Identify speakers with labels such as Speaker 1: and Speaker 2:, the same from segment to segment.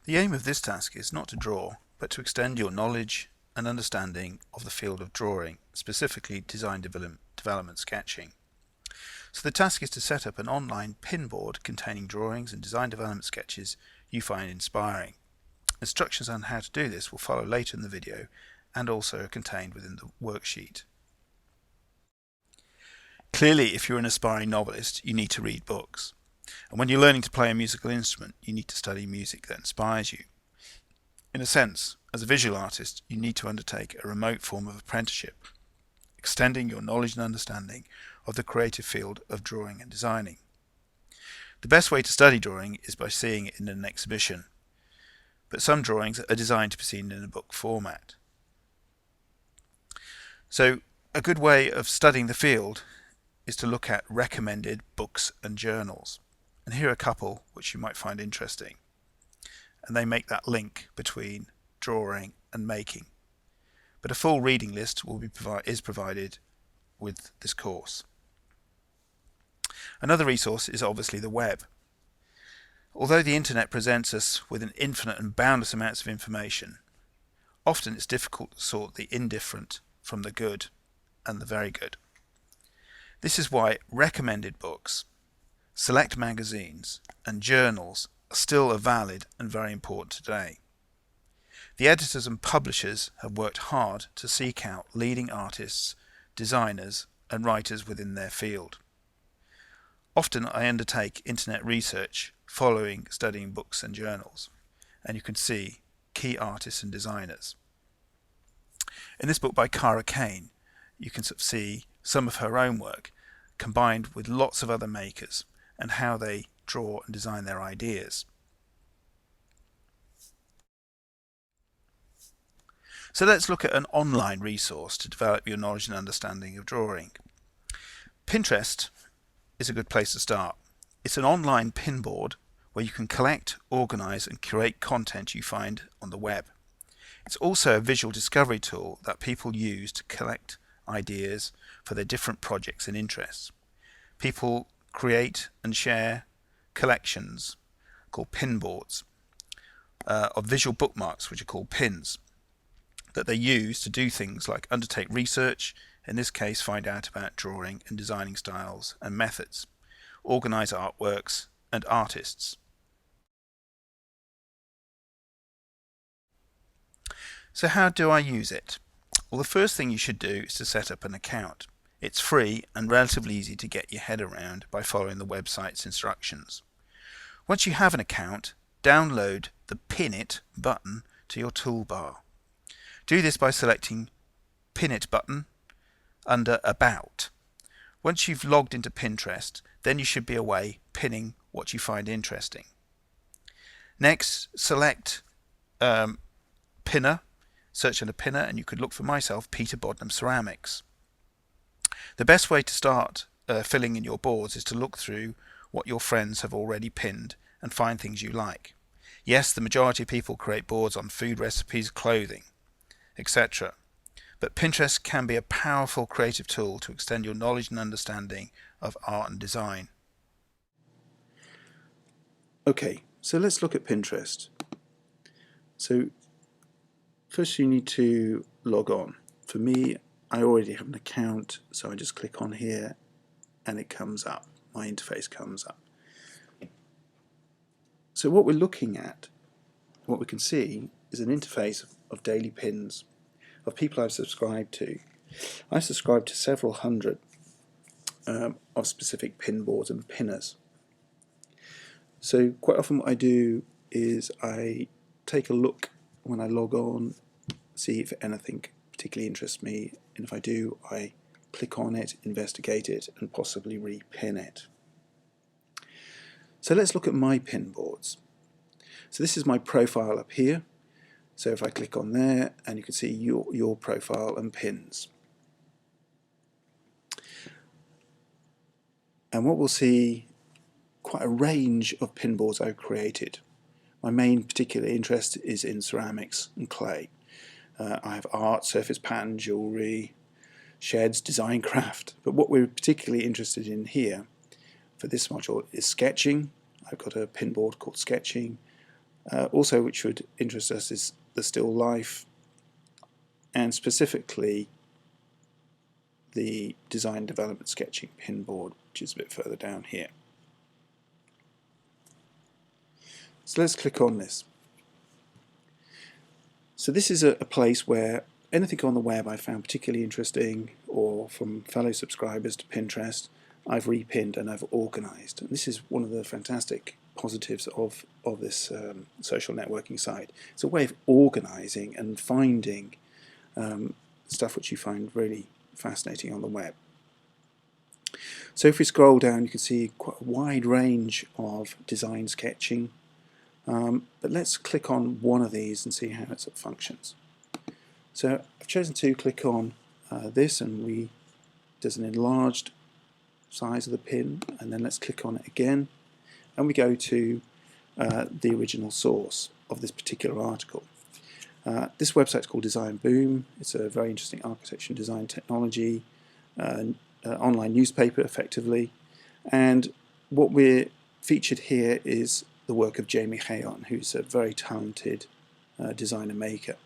Speaker 1: The aim of this task is not to draw, but to extend your knowledge and understanding of the field of drawing, specifically design development sketching. So the task is to set up an online pinboard containing drawings and design development sketches you find inspiring. Instructions on how to do this will follow later in the video and also are contained within the worksheet. Clearly, if you're an aspiring novelist, you need to read books. And when you're learning to play a musical instrument, you need to study music that inspires you. In a sense, as a visual artist, you need to undertake a remote form of apprenticeship, extending your knowledge and understanding of the creative field of drawing and designing. The best way to study drawing is by seeing it in an exhibition, but some drawings are designed to be seen in a book format. So, a good way of studying the field is to look at recommended books and journals. And here are a couple which you might find interesting. And they make that link between drawing and making. But a full reading list is provided with this course. Another resource is obviously the web. Although the internet presents us with an infinite and boundless amounts of information, often it's difficult to sort the indifferent from the good and the very good. This is why recommended books, select magazines, and journals still are valid and very important today. The editors and publishers have worked hard to seek out leading artists, designers, and writers within their field. Often I undertake internet research following studying books and journals, and you can see key artists and designers. In this book by Cara Kane, you can see some of her own work combined with lots of other makers and how they draw and design their ideas. So let's look at an online resource to develop your knowledge and understanding of drawing. Pinterest is a good place to start. It's an online pinboard where you can collect, organize, and curate content you find on the web. It's also a visual discovery tool that people use to collect ideas for their different projects and interests. People create and share collections called pinboards of visual bookmarks, which are called pins, that they use to do things like undertake research, in this case find out about drawing and designing styles and methods, organize artworks and artists. So how do I use it? Well, the first thing you should do is to set up an account. It's free and relatively easy to get your head around by following the website's instructions. Once you have an account, download the Pin It button to your toolbar. Do this by selecting Pin It button under About. Once you've logged into Pinterest, then you should be away pinning what you find interesting. Next, select Pinner. Search under Pinner, and you could look for myself, Peter Bodnam Ceramics. The best way to start filling in your boards is to look through what your friends have already pinned and find things you like. Yes, the majority of people create boards on food recipes, clothing, etc. But Pinterest can be a powerful creative tool to extend your knowledge and understanding of art and design. Okay, so let's look at Pinterest. So first you need to log on. For me, I already have an account, so I just click on here and it comes up. My interface comes up. So what we're looking at, what we can see, is an interface of daily pins of people I've subscribed to. I've subscribed to several hundred of specific pin boards and pinners. So quite often what I do is I take a look when I log on, see if anything particularly interests me, and if I do, I click on it, investigate it, and possibly repin it. So let's look at my pin boards. So this is my profile up here. So if I click on there, and you can see your profile and pins. And what we'll see, quite a range of pin boards I've created. My main particular interest is in ceramics and clay. I have art, surface pattern, jewellery, sheds, design craft. But what we're particularly interested in here for this module is sketching. I've got a pin board called sketching, Also, which would interest us is the still life, and specifically the design development sketching pin board, which is a bit further down here. So let's click on this. So this is a place where anything on the web I found particularly interesting, or from fellow subscribers to Pinterest, I've repinned and I've organized. And this is one of the fantastic positives of this social networking site. It's a way of organizing and finding stuff which you find really fascinating on the web. So if we scroll down, you can see quite a wide range of design sketching. But let's click on one of these and see how it sort of functions. So I've chosen to click on this, and there's an enlarged size of the pin, and then let's click on it again, and we go to the original source of this particular article. This website's called Design Boom. It's a very interesting architecture and design technology online newspaper, effectively, and what we're featured here is the work of Jamie Hayon, who's a very talented designer maker.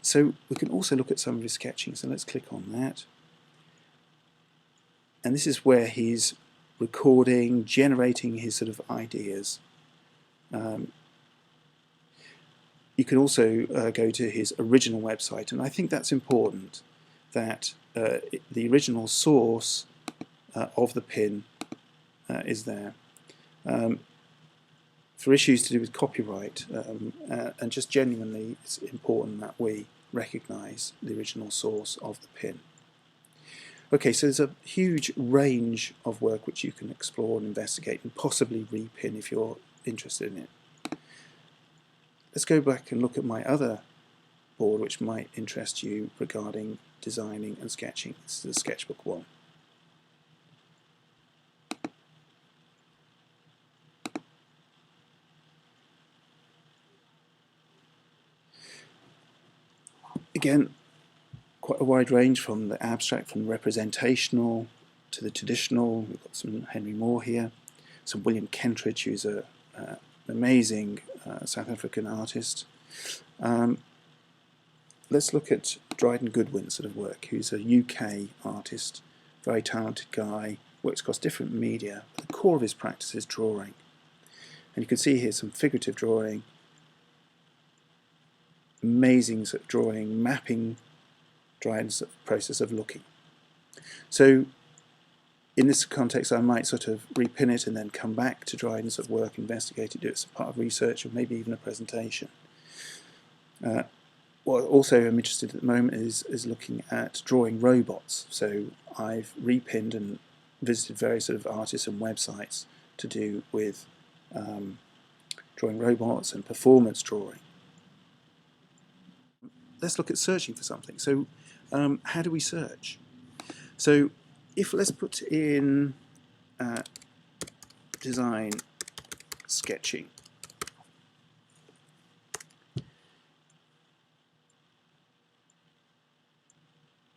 Speaker 1: So we can also look at some of his sketching, so let's click on that. And this is where he's recording, generating his sort of ideas. You can also go to his original website, and I think that's important, that the original source of the pin is there. For issues to do with copyright, and just genuinely, it's important that we recognize the original source of the pin. Okay, so there's a huge range of work which you can explore and investigate and possibly repin if you're interested in it. Let's go back and look at my other board which might interest you regarding designing and sketching. This is the sketchbook one. Again, quite a wide range, from the abstract, from the representational to the traditional. We've got some Henry Moore here, some William Kentridge, who's an amazing South African artist. Let's look at Dryden Goodwin's sort of work, who's a UK artist, very talented guy, works across different media. But the core of his practice is drawing. And you can see here some figurative drawing, amazing sort of drawing, mapping Dryden's sort of process of looking. So in this context, I might sort of repin it and then come back to Dryden's sort of work, investigate it, do it as part of research, or maybe even a presentation. What also I'm interested at the moment is looking at drawing robots. So I've repinned and visited various sort of artists and websites to do with drawing robots and performance drawing. Let's look at searching for something. So how do we search? So if let's put in design sketching.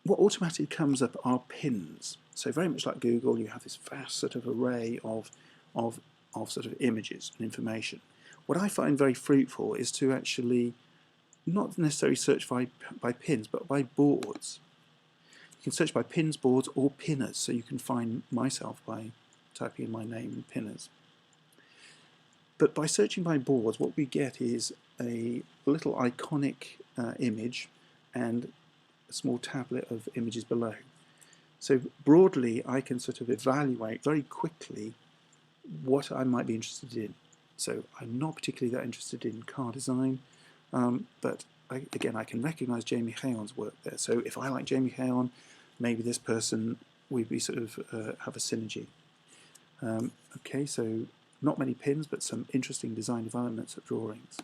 Speaker 1: What automatically comes up are pins. So very much like Google, you have this vast sort of array of sort of images and information. What I find very fruitful is to actually not necessarily search by pins, but by boards. You can search by pins, boards, or pinners, so you can find myself by typing in my name and pinners. But by searching by boards, what we get is a little iconic image and a small tablet of images below. So broadly, I can sort of evaluate very quickly what I might be interested in. So I'm not particularly that interested in car design, but again, I can recognize Jamie Hayon's work there. So if I like Jamie Hayon, maybe this person, we sort of have a synergy. Okay, so not many pins, but some interesting design developments of drawings.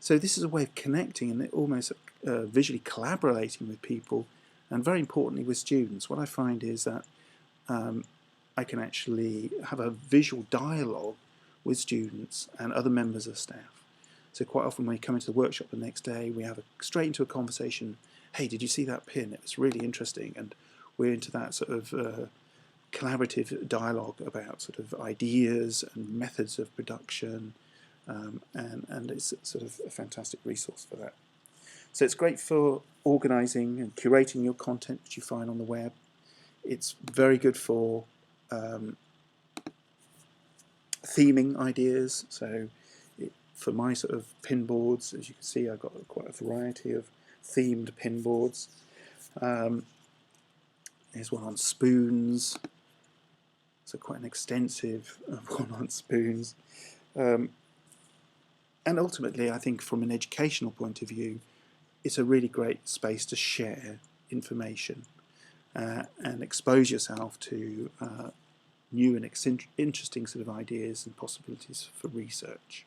Speaker 1: So this is a way of connecting and almost visually collaborating with people, and very importantly with students. What I find is that I can actually have a visual dialogue with students and other members of staff. So quite often when we come into the workshop the next day, we have straight into a conversation. Hey, did you see that pin? It was really interesting, and we're into that sort of
Speaker 2: collaborative dialogue about sort of ideas and methods of production, and it's sort of a fantastic resource for that. So it's great for organising and curating your content that you find on the web. It's very good for theming ideas. So for my sort of pin boards, as you can see, I've got quite a variety of themed pin boards. Here's one on spoons. So quite an extensive one on spoons. And ultimately, I think from an educational point of view, it's a really great space to share information and expose yourself to new and interesting sort of ideas and possibilities for research.